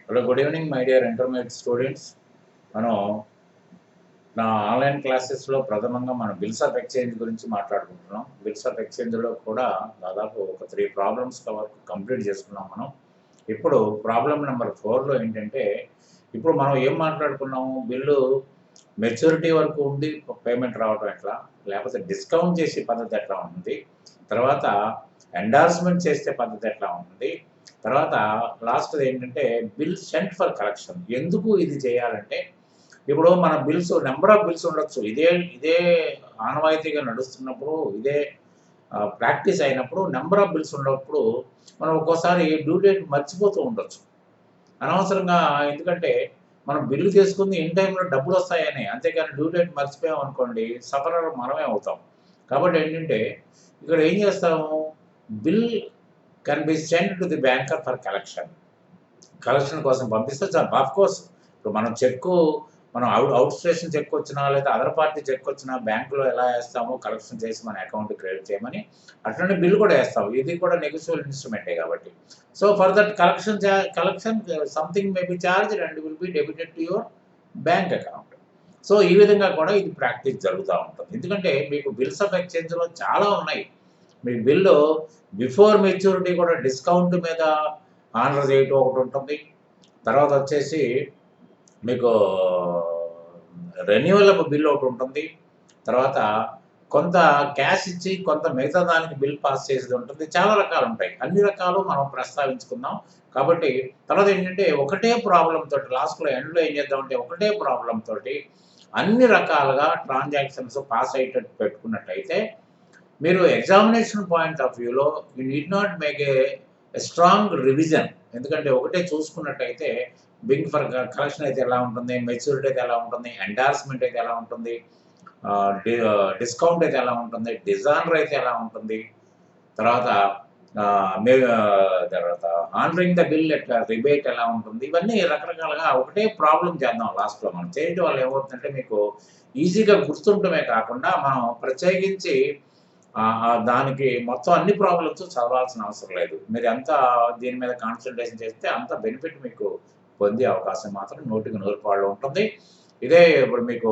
Hello, good evening my dear intermediate students. మనం నా online క్లాసెస్లో ప్రథమంగా మనం బిల్స్ ఆఫ్ ఎక్స్చేంజ్ గురించి మాట్లాడుకుంటున్నాం. బిల్స్ ఆఫ్ ఎక్స్చేంజ్లో కూడా దాదాపు ఒక 3 ప్రాబ్లమ్స్ కంప్లీట్ చేసుకున్నాం మనం. ఇప్పుడు ప్రాబ్లం నెంబర్ 4లో ఏంటంటే, ఇప్పుడు మనం ఏం మాట్లాడుకున్నాము, బిల్లు మెచ్యూరిటీ వరకు ఉండి పేమెంట్ రావడం ఎట్లా, లేకపోతే డిస్కౌంట్ చేసే పద్ధతి ఎట్లా ఉంటుంది, తర్వాత ఎండార్స్మెంట్ చేసే పద్ధతి ఎట్లా ఉంటుంది, తర్వాత లాస్ట్ది ఏంటంటే బిల్ సెంట్ ఫర్ కలెక్షన్. ఎందుకు ఇది చేయాలంటే, ఇప్పుడు మన బిల్స్ నెంబర్ ఆఫ్ బిల్స్ ఉండొచ్చు, ఇదే ఇదే ఆనవాయితీగా నడుస్తున్నప్పుడు, ఇదే ప్రాక్టీస్ అయినప్పుడు నెంబర్ ఆఫ్ బిల్స్ ఉన్నప్పుడు మనం ఒక్కోసారి డ్యూ డేట్ మర్చిపోతూ ఉండొచ్చు అనవసరంగా. ఎందుకంటే మనం బిల్లు చేసుకుంది ఇన్ టైంలో డబ్బులు వస్తాయని, అంతేకాని డ్యూ డేట్ మర్చిపోయాం అనుకోండి, సఫరర్ మనమే అవుతాం. కాబట్టి ఏంటంటే ఇక్కడ ఏం చేస్తాము, bill can be send to the banker for collection. Collection కోసం పంపిస్తే ఆఫ్ కోర్స్ ఇప్పుడు మనం చెక్కు, మనం అవుట్ స్టేషన్ చెక్ వచ్చినా లేదా అదర్ పార్టీ చెక్ వచ్చినా బ్యాంకులో ఎలా వేస్తామో కలెక్షన్ చేసి మన అకౌంట్ క్రెడిట్ చేయమని, అట్లనే బిల్ కూడా వేస్తాం. ఇది కూడా నెగోషియబుల్ ఇన్స్ట్రుమెంటే కాబట్టి. So for that collection something may be charge and will be debited to your bank account. So ఈ విధంగా కూడా ఇది ప్రాక్టీస్ జరుగుతూ ఉంటుంది. ఎందుకంటే మీకు బిల్స్ ఆఫ్ ఎక్స్చేంజ్లో చాలా ఉన్నాయి. మీ బిల్లు బిఫోర్ మెచ్యూరిటీ కూడా డిస్కౌంట్ మీద ఆనర్ చేయటం ఒకటి ఉంటుంది. తర్వాత వచ్చేసి మీకు రెన్యువల్ బిల్ ఒకటి ఉంటుంది. తర్వాత కొంత క్యాష్ ఇచ్చి కొంత మిగతా దానికి బిల్ పాస్ చేసేది ఉంటుంది. చాలా రకాలు ఉంటాయి. అన్ని రకాలు మనం ప్రస్తావించుకుందాం. కాబట్టి తర్వాత ఏంటంటే ఒకటే ప్రాబ్లమ్ తోటి లాస్ట్లో ఎండ్లో ఏం చేద్దామంటే ఒకటే ప్రాబ్లమ్ తోటి అన్ని రకాలుగా ట్రాన్సాక్షన్స్ పాస్ అయ్యేటట్టు పెట్టుకున్నట్టయితే మీరు ఎగ్జామినేషన్ పాయింట్ ఆఫ్ వ్యూలో you need not make a strong revision. ఎందుకంటే ఒకటే చూసుకున్నట్టయితే బింగ్ ఫర్ కలెక్షన్ అయితే ఎలా ఉంటుంది, మెచ్యూరిటీ అయితే ఎలా ఉంటుంది, ఎండార్స్మెంట్ అయితే ఎలా ఉంటుంది, డిస్కౌంట్ అయితే ఎలా ఉంటుంది, డిజానర్ అయితే ఎలా ఉంటుంది, తర్వాత తర్వాత ఆనరింగ్ ద బిల్ ఎట్లా, రిబేట్ ఎలా ఉంటుంది, ఇవన్నీ రకరకాలుగా ఒకటే ప్రాబ్లం చేద్దాం. లాస్ట్లో మనం చేయడం వల్ల ఏమవుతుందంటే మీకు ఈజీగా గుర్తుండటమే కాకుండా మనం ప్రత్యేకించి దానికి మొత్తం అన్ని ప్రాబ్లమ్స్ చదవాల్సిన అవసరం లేదు. మీరు ఎంత దీని మీద కాన్సన్ట్రేషన్ చేస్తే అంత బెనిఫిట్ మీకు పొందే అవకాశం మాత్రం 100% ఉంటుంది. ఇదే ఇప్పుడు మీకు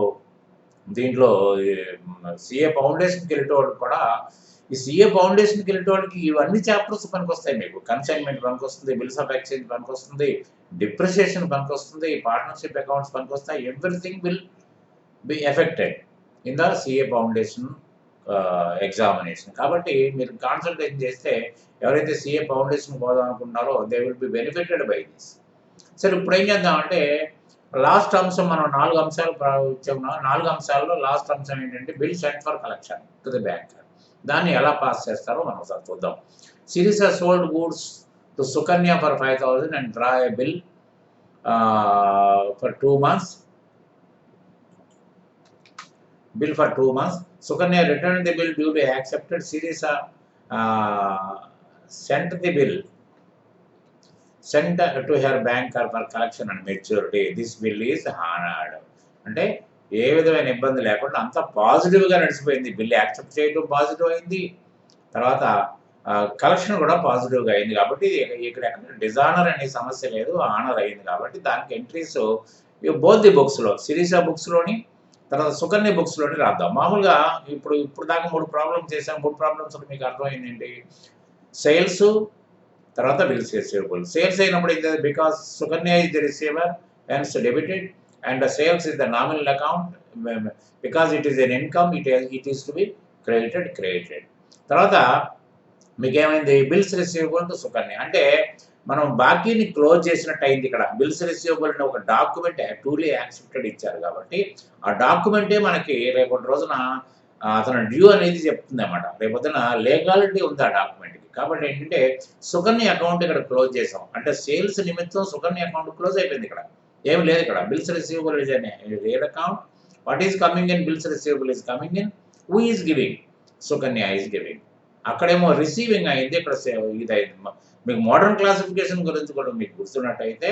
దీంట్లో సిఏ ఫౌండేషన్కి వెళ్ళేటోళ్ళు కూడా, ఈ సిఏ ఫౌండేషన్కి వెళ్ళేటోళ్ళకి ఇవన్నీ చాప్టర్స్ పనికొస్తాయి. మీకు కన్సైన్మెంట్ పనికొస్తుంది, బిల్స్ ఆఫ్ ఎక్స్చేంజ్ పనికొస్తుంది, డిప్రిసియేషన్ పనికొస్తుంది, పార్ట్నర్షిప్ అకౌంట్స్ పనికొస్తాయి. Everything will be affected in the CA foundation examination. కాబట్టి మీరు కాన్సన్ట్రేషన్ చేస్తే ఎవరైతే సిఏ ఫౌండేషన్ పోదాం అనుకుంటున్నారో they will be benefited by this. సరే, ఇప్పుడు ఏం చేద్దామంటే లాస్ట్ అంశం మనం 4 అంశాలు ఇచ్చాము. 4 అంశాల్లో లాస్ట్ అంశం ఏంటంటే bill sent for collection to the bank. దాన్ని ఎలా పాస్ చేస్తారో మనం ఒకసారి చూద్దాం. Series of sold goods to Sukanya for 5,000 and draw a bill for 2 months. Bill for 2 months. Sukanya returned the bill due to accepted. Series sent the bill sent to her banker for collection and maturity. This bill is honored. అంటే ఏ విధమైన ఇబ్బంది లేకుండా అంత పాజిటివ్గా నడిచిపోయింది. Bill accept చేయడం positive అయింది, తర్వాత collection కూడా పాజిటివ్గా అయింది. కాబట్టి ఇక్కడ డిజానర్ అనే సమస్య లేదు, ఆనర్ అయింది. కాబట్టి దానికి ఎంట్రీస్ బోత్ ది బుక్స్లో, సిరీస్ ఆఫ్ బుక్స్లోని తర్వాత సుకన్య బుక్స్లోని రాద్దాం. మామూలుగా ఇప్పుడు దాకా 3 ప్రాబ్లమ్స్ చేసాం. 3 ప్రాబ్లమ్స్ మీకు అర్థమైంది ఏంటి, సేల్స్, తర్వాత బిల్స్ రిసీవబుల్. సేల్స్ అయినప్పుడు ఇది because Sukanya is the receiver hence debited and sales is the nominal account because it is an income, it is to be credited. తర్వాత మీకేమైంది, బిల్స్ రిసీవబుల్ టు సుకన్య అంటే మనం బాకీని క్లోజ్ చేసినట్టు అయింది. ఇక్కడ బిల్స్ రిసీవబుల్ అనే ఒక డాక్యుమెంట్ టూలీ యాక్సెప్టెడ్ ఇచ్చారు కాబట్టి ఆ డాక్యుమెంటే మనకి రేపటి రోజున అతను డ్యూ అనేది చెప్తుంది అన్నమాట. రేపొద్దున లీగాలిటీ ఉంది ఆ డాక్యుమెంట్కి. కాబట్టి ఏంటంటే సుకన్య అకౌంట్ ఇక్కడ క్లోజ్ చేసాం అంటే సేల్స్ నిమిత్తం సుకన్య అకౌంట్ క్లోజ్ అయిపోయింది. ఇక్కడ ఏమి లేదు. ఇక్కడ బిల్స్ రిసీవబుల్ ఇస్ అనే real account. What is coming in, bills receivable is coming in, who is giving, Sukanya is giving. అక్కడేమో రిసీవింగ్ అయింది, ఇక్కడ ఇది అయింది. మీకు మోడర్న్ క్లాసిఫికేషన్ గురించి కూడా మీకు గుర్తున్నట్టయితే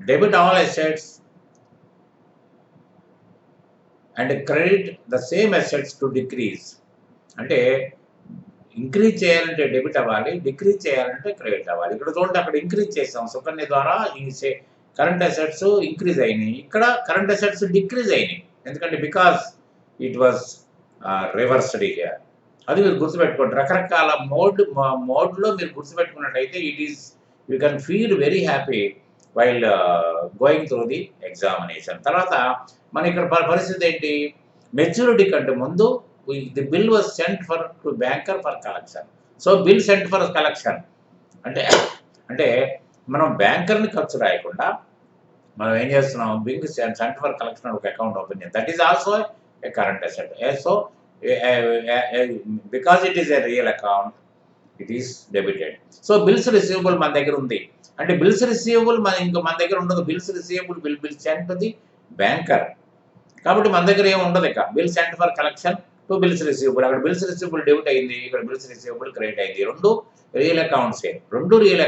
debit all assets and credit the same assets to decrease. అంటే ఇంక్రీజ్ చేయాలంటే డెబిట్ అవ్వాలి, డిక్రీజ్ చేయాలంటే క్రెడిట్ అవ్వాలి. ఇక్కడ చూడండి, అక్కడ ఇంక్రీజ్ చేసాం సుకన్య ద్వారా, ఈ కరెంట్ అసెట్స్ ఇంక్రీజ్ అయినాయి, ఇక్కడ కరెంట్ అసెట్స్ డిక్రీజ్ అయినాయి. ఎందుకంటే because it was reversed here. అది మీరు గుర్తుపెట్టుకోండి. రకరకాల మోడ్లో మీరు గుర్తుపెట్టుకున్నట్టయితే it is you can feel very happy while going through the examination. తర్వాత మన ఇక్కడ పరిస్థితి ఏంటి, మెచ్యూరిటీ కంటే ముందు the bill was sent for to banker for collection. So bill sent for collection అంటే అంటే మనం బ్యాంకర్ని ఖర్చు రాయకుండా మనం ఏం చేస్తున్నాం, బిల్ సెంట్ ఫర్ కలెక్షన్ ఒక అకౌంట్ ఓపెన్ చేయాలి. That is also A current asset. So because it is a real account, it is debited. So bills receivable మన దగ్గర ఉంది అంటే బిల్స్ రిసీవబుల్ మన దగ్గర ఉండదు. Bills receivable bill sent to the banker. కాబట్టి మన దగ్గర ఏమి ఉండదు. ఇక bill sent for collection to bills receivable. అక్కడ బిల్స్ రిసీవబుల్ డెబిట్ అయింది, ఇక్కడ బిల్స్ రిసీవబుల్ క్రెడిట్ అయింది. రెండు రియల్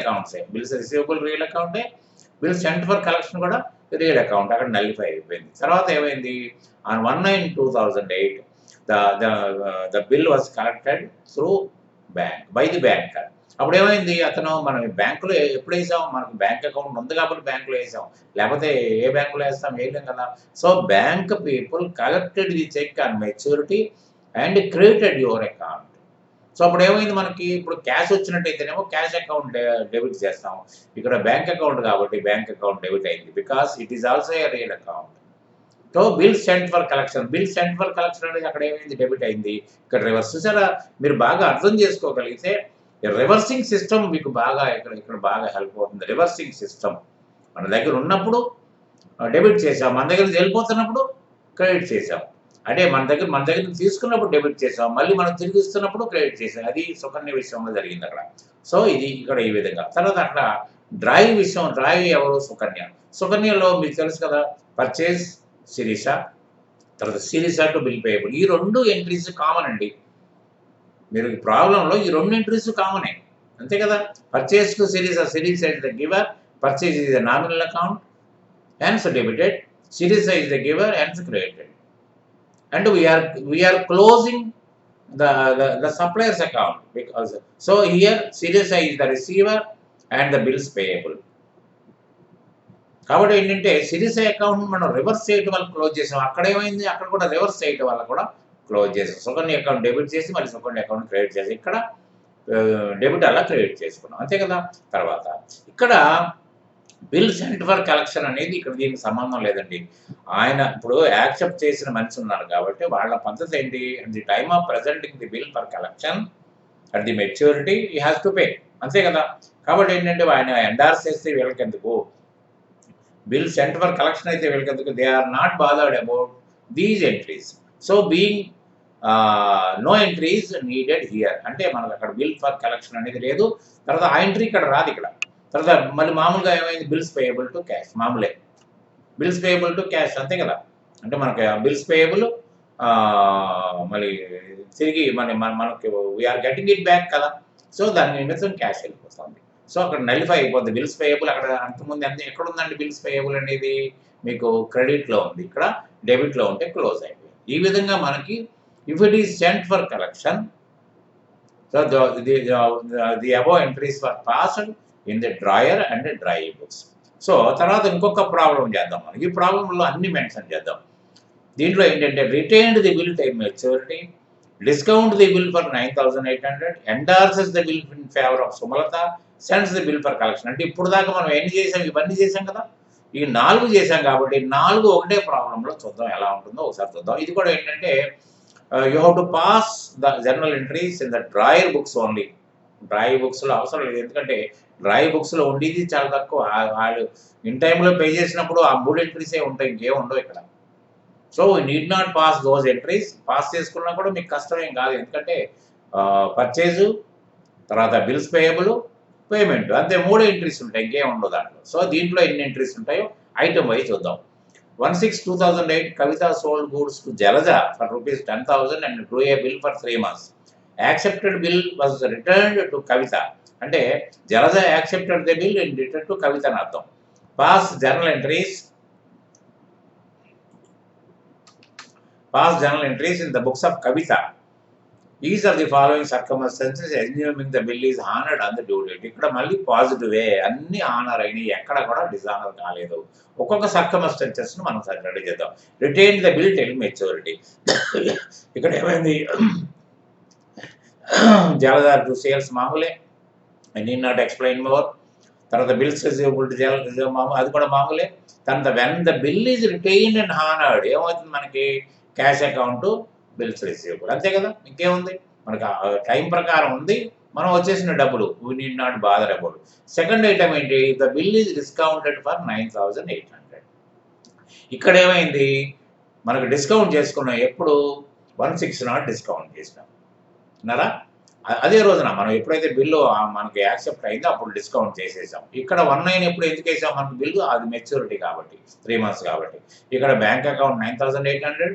అకౌంట్సే. బిల్స్ రిసీవబుల్ రియల్ అకౌంటే, బిల్ సెంట్ ఫర్ కలెక్షన్ కూడా రియల్ అకౌంట్. అక్కడ నల్లిఫై అయిపోయింది. తర్వాత ఏమైంది, on 1/9/2008 the bill was collected through bank by the banker. అప్పుడు ఏమైంది, అతను మనం బ్యాంకులో ఎప్పుడు వేసాం, మనకు బ్యాంక్ అకౌంట్ ఉంది కాబట్టి బ్యాంకులో వేసాం, లేకపోతే ఏ బ్యాంకులో వేస్తాం, వేయలేం కదా. So bank people collected the cheque on maturity and created your account. So అప్పుడు ఏమైంది, మనకి ఇప్పుడు క్యాష్ వచ్చినట్టయితేనేమో క్యాష్ అకౌంట్ డెబిట్ చేస్తాం. ఇక్కడ బ్యాంక్ అకౌంట్ కాబట్టి బ్యాంక్ అకౌంట్ డెబిట్ అయింది, because it is also a real account. So bill sent for collection అనేది అక్కడ ఏమైంది, డెబిట్ అయింది. ఇక్కడ రివర్స్. చూసారా, మీరు బాగా అర్థం చేసుకోగలిగితే రివర్సింగ్ సిస్టమ్ మీకు బాగా ఇక్కడ బాగా హెల్ప్ అవుతుంది. రివర్సింగ్ సిస్టమ్ మన దగ్గర ఉన్నప్పుడు డెబిట్ చేసాం, మన దగ్గర వెళ్ళిపోతున్నప్పుడు క్రెడిట్ చేసాం. అంటే మన దగ్గర తీసుకున్నప్పుడు డెబిట్ చేసాం, మళ్ళీ మనం తిరిగి ఇస్తున్నప్పుడు క్రెడిట్ చేసాం. అది సుకన్య విషయంలో జరిగింది అక్కడ. సో ఇది ఇక్కడ ఈ విధంగా. తర్వాత అక్కడ డ్రాయింగ్ విషయం, డ్రాయింగ్ ఎవరు, సుకన్యలో మీకు తెలుసు కదా, పర్చేజ్ శిరీష, తర్వాత శిరీష టు బిల్ పేయబుల్. ఈ రెండు ఎంట్రీస్ కామన్ అండి. మీరు ఈ ప్రాబ్లంలో ఈ రెండు ఎంట్రీస్ కామనే, అంతే కదా. Purchase to Shirisha is the giver, purchase is the nominal account, hence debited. Shirisa is the giver, hence credited. And we are closing the supplier's account, because so here Shirisa is the receiver and the bills payable. కాబట్టి ఏంటంటే Sirisha account మనం reverse చేయడం వల్ల close చేసాం. అక్కడ ఏమైంది, అక్కడ కూడా రివర్స్ చేయడం వల్ల కూడా క్లోజ్ చేసాం. సుకన్య అకౌంట్ డెబిట్ చేసి మళ్ళీ సుకన్య అకౌంట్ క్రెడిట్ చేసి ఇక్కడ డెబిట్ అలా క్రెడిట్ చేసుకున్నాం, అంతే కదా. తర్వాత ఇక్కడ బిల్ సెంట్ ఫర్ కలెక్షన్ అనేది ఇక్కడ దీనికి సంబంధం లేదండి. ఆయన ఇప్పుడు యాక్సెప్ట్ చేసిన మనిషి ఉన్నారు కాబట్టి వాళ్ళ పద్ధతి ఏంటి, at the time of presenting the bill for collection at the maturity he has to pay, అంతే కదా. కాబట్టి ఏంటంటే ఆయన ఎండార్స్ చేస్తే వీళ్ళకి ఎందుకు, బిల్ సెంట్ ఫర్ కలెక్షన్ అయితే వీళ్ళకి ఎందుకు, they are not bothered about these entries. So being no entries needed here, అంటే మనకు అక్కడ బిల్ ఫర్ కలెక్షన్ అనేది లేదు. తర్వాత ఆ ఎంట్రీ ఇక్కడ రాదు. ఇక్కడ తర్వాత మళ్ళీ మామూలుగా ఏమైంది, బిల్స్ పేయబుల్ టు క్యాష్, మామూలే బిల్స్ పేయబుల్ టు క్యాష్, అంతే కదా. అంటే మనకి బిల్స్ పేయబుల్ మళ్ళీ తిరిగి మనకి వీఆర్ గెటింగ్ ఇట్ బ్యాక్ కదా. సో దాని నిమిత్తం క్యాష్ వెళ్ళిపోతుంది. సో అక్కడ నలిఫై అయిపోతుంది బిల్స్ పేయబుల్. అక్కడ అంతకుముందు ఎక్కడ ఉందండి బిల్స్ పేయబుల్ అనేది, మీకు క్రెడిట్లో ఉంది, ఇక్కడ డెబిట్లో ఉంటే క్లోజ్ అయిపోయింది. ఈ విధంగా మనకి if it is cent for collection, so the above entries for passed in the drawer and dry books. So తర్వాత ఇంకొక ప్రాబ్లం చేద్దాం మనం. ఈ ప్రాబ్లంలో అన్ని మెన్షన్ చేద్దాం. దీంట్లో ఏంటంటే retained the bill time maturity, discount the bill for 9,800, ఎండార్సెస్ the bill in favour of Sumalatha, sends the bill for collection. అంటే ఇప్పుడు దాకా మనం ఎన్ని చేసాం, ఇవన్నీ చేసాం కదా, ఈ 4 చేసాం కాబట్టి 4 ఒకటే ప్రాబ్లంలో చూద్దాం ఎలా ఉంటుందో ఒకసారి చూద్దాం. ఇది కూడా ఏంటంటే you have to pass the journal entries in the drawer books only. Dry బుక్స్లో అవసరం లేదు, ఎందుకంటే డ్రై బుక్స్లో ఉండేది చాలా తక్కువ. వాళ్ళు ఇన్ టైంలో పే చేసినప్పుడు ఆ 3 ఎంట్రీసే ఉంటాయి, ఇంకేం ఉండవు ఇక్కడ. So we need not pass those entries. Pass చేసుకున్నా కూడా మీకు కష్టం ఏం కాదు, ఎందుకంటే పర్చేజు, తర్వాత బిల్స్ పేయబుల్, పేమెంట్, అంతే 3 ఎంట్రీస్ ఉంటాయి, ఇంకేం ఉండవు దాంట్లో. సో దీంట్లో ఎన్ని ఎంట్రీస్ ఉంటాయో ఐటమ్ వైజ్ చూద్దాం. 1/6/2008 Kavitha sold goods to Jalaja for ₹10,000 and drew a bill for 3 months. Accepted bill was returned to Kavitha, అంటే Jalaja accepted the bill and return to Kavitha అని అర్థం. Pass journal entries in the books of Kavitha. Each of the following circumstances assuming the bill is honoured on the due date. ఇక్కడ మళ్ళీ పాజిటివే, అన్ని honour అయినాయి, ఎక్కడ కూడా dishonour కాలేదు. ఒక్కొక్క సర్కమ్స్టెన్సెస్ను మనం రెడీ చేద్దాం. Retain the bill till maturity. ఇక్కడ ఏమైంది, జలదార్ టు సేల్స్ మామూలే, I need not explain more. తర్వాత బిల్స్ రిసీవబుల్ మామూలు, అది కూడా మామూలే. తర్వాత when the bill is retained and honoured ఏమవుతుంది మనకి, క్యాష్ అకౌంట్ బిల్స్ రిసీవబుల్, అంతే కదా, ఇంకేముంది మనకి టైం ప్రకారం ఉంది, మనం వచ్చేసిన డబ్బులు, we need not bother about. Second item ఏంటి, the bill is discounted for 9,800. ఇక్కడ ఏమైంది, మనకు డిస్కౌంట్ చేసుకున్నాం ఎప్పుడు, 160 డిస్కౌంట్ చేసినాం అన్నారా. అదే రోజున మనం ఎప్పుడైతే బిల్లు మనకి యాక్సెప్ట్ అయిందో అప్పుడు డిస్కౌంట్ చేసేసాం. ఇక్కడ 19 ఎప్పుడు ఎందుకు వేసాం మనకు బిల్లు, అది మెచ్యూరిటీ కాబట్టి 3 months కాబట్టి. ఇక్కడ బ్యాంక్ అకౌంట్ 9,800,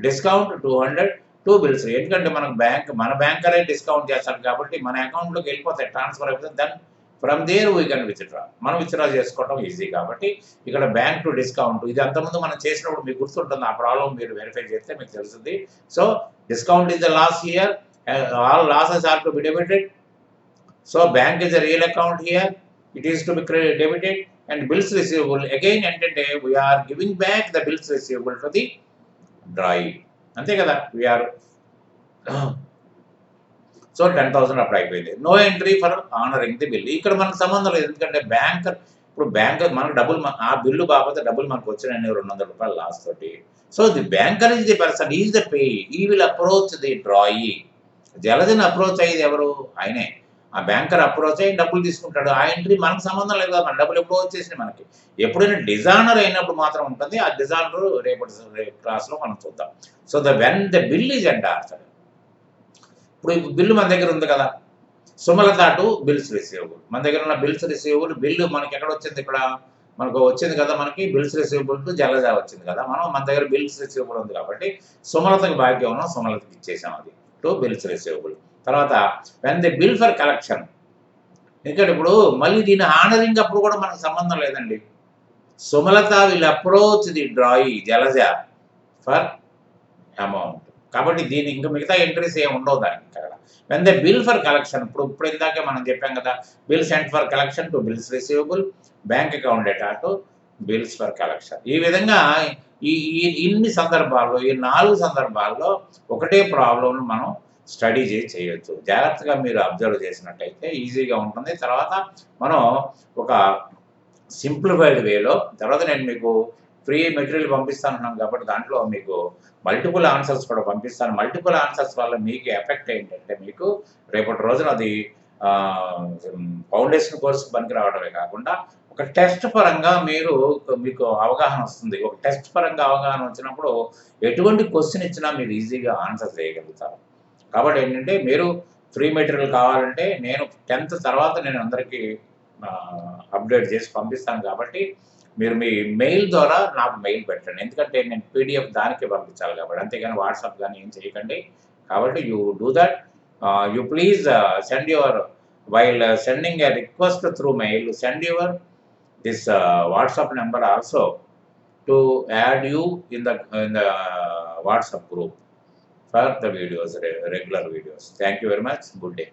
డిస్కౌంట్ 200, 2 బిల్స్. ఎందుకంటే మనకు మన బ్యాంకరే డిస్కౌంట్ చేస్తాడు కాబట్టి మన అకౌంట్లోకి వెళ్ళిపోతాయి, ట్రాన్స్ఫర్ అయిపోతుంది. Then from there we can withdraw, మనం విత్డ్రా చేసుకోవడం ఈజీ కాబట్టి ఇక్కడ బ్యాంక్ టు డిస్కౌంట్. ఇది అంతకుముందు మనం చేసినప్పుడు మీకు గుర్తుంటుంది, ఆ ప్రాబ్లం మీరు వెరిఫై చేస్తే మీకు తెలుస్తుంది. So discount is the loss here, all losses are to be debited. So bank is a real account here, it is to be debited. And bills receivable again entente, we are giving back the bills receivable to the drawee, ante kada, we are so 10,000 అప్పుడు అయిపోయింది. No entry for honouring the bill. ఇక్కడ మనకు సంబంధం లేదు, ఎందుకంటే banker ఇప్పుడు banker మనకు డబ్బులు, ఆ బిల్లు కాకపోతే డబ్బులు మనకు వచ్చినాయి 200 రూపాయలు లాస్ తోటి. So the banker is the person, is the pay, he will approach the drawee. జలదిని అప్రోచ్ అయ్యేది ఎవరు, ఆయనే. ఆ బ్యాంకర్ అప్రోచ్ అయ్యి డబ్బులు తీసుకుంటాడు, ఆ ఎంట్రీ మనకు సంబంధం లేదు కదా, మన డబ్బులు ఎప్పుడో వచ్చేసినాయి మనకి. ఎప్పుడైనా డిజానర్ అయినప్పుడు మాత్రం ఉంటుంది, ఆ డిజానర్ రేపటి క్లాస్లో మనం చూద్దాం. So when the bill is endorsed, ఇప్పుడు బిల్లు మన దగ్గర ఉంది కదా, సుమలత టు బిల్స్ రిసీవబుల్, మన దగ్గర ఉన్న బిల్స్ రిసీవబుల్ బిల్లు మనకి ఎక్కడ వచ్చింది, ఇక్కడ మనకు వచ్చింది కదా, మనకి బిల్స్ రిసీవబుల్ టు జలజ వచ్చింది కదా, మన దగ్గర బిల్స్ రిసీవబుల్ ఉంది కాబట్టి సుమలతకి బాకీ ఉన్నాం, సుమలతకి ఇచ్చేసాం అది టు బిల్స్ రిసీవబుల్. తర్వాత when the bill for collection, ఇక్కడ ఇప్పుడు మళ్ళీ దీని ఆనరింగ్ అప్పుడు కూడా మనకు సంబంధం లేదండి. Sumalatha will approach the drawee Jalaja for amount, కాబట్టి దీని ఇంకా మిగతా ఎంట్రీస్ ఏమి ఉండవు దానికి ఇక్కడ. When the bill for collection, ఇప్పుడు ఇందాకే మనం చెప్పాం కదా, bill sent for collection to bills receivable, bank account data to bills for collection. ఈ విధంగా ఇన్ని సందర్భాల్లో, ఈ 4 సందర్భాల్లో ఒకటే ప్రాబ్లంను మనం స్టడీ చేయొచ్చు. జాగ్రత్తగా మీరు అబ్జర్వ్ చేసినట్టయితే ఈజీగా ఉంటుంది. తర్వాత మనం ఒక సింప్లిఫైడ్ వేలో, తర్వాత నేను మీకు ఫ్రీ మెటీరియల్ పంపిస్తాను కాబట్టి దాంట్లో మీకు మల్టిపుల్ ఆన్సర్స్ కూడా పంపిస్తాను. మల్టిపుల్ ఆన్సర్స్ వల్ల మీకు ఎఫెక్ట్ ఏంటంటే, మీకు రేపటి రోజున అది ఫౌండేషన్ కోర్సు పనికి రావడమే కాకుండా ఒక టెస్ట్ పరంగా మీకు అవగాహన వస్తుంది. ఒక టెస్ట్ పరంగా అవగాహన వచ్చినప్పుడు ఎటువంటి క్వశ్చన్ ఇచ్చినా మీరు ఈజీగా ఆన్సర్ చేయగలుగుతారు. కాబట్టి ఏంటంటే, మీరు ఫ్రీ మెటీరియల్ కావాలంటే నేను 10th తర్వాత నేను అందరికీ అప్డేట్ చేసి పంపిస్తాను. కాబట్టి మీరు మీ మెయిల్ ద్వారా నాకు మెయిల్ పెట్టండి, ఎందుకంటే నేను PDF దానికే పంపించాలి కాబట్టి, అంతేగాని వాట్సాప్ కానీ ఏం చేయకండి. కాబట్టి you do that, you please send your, while sending a request through mail, send your this WhatsApp number also to add you in the WhatsApp group for the videos, regular videos. Thank you very much. Good day.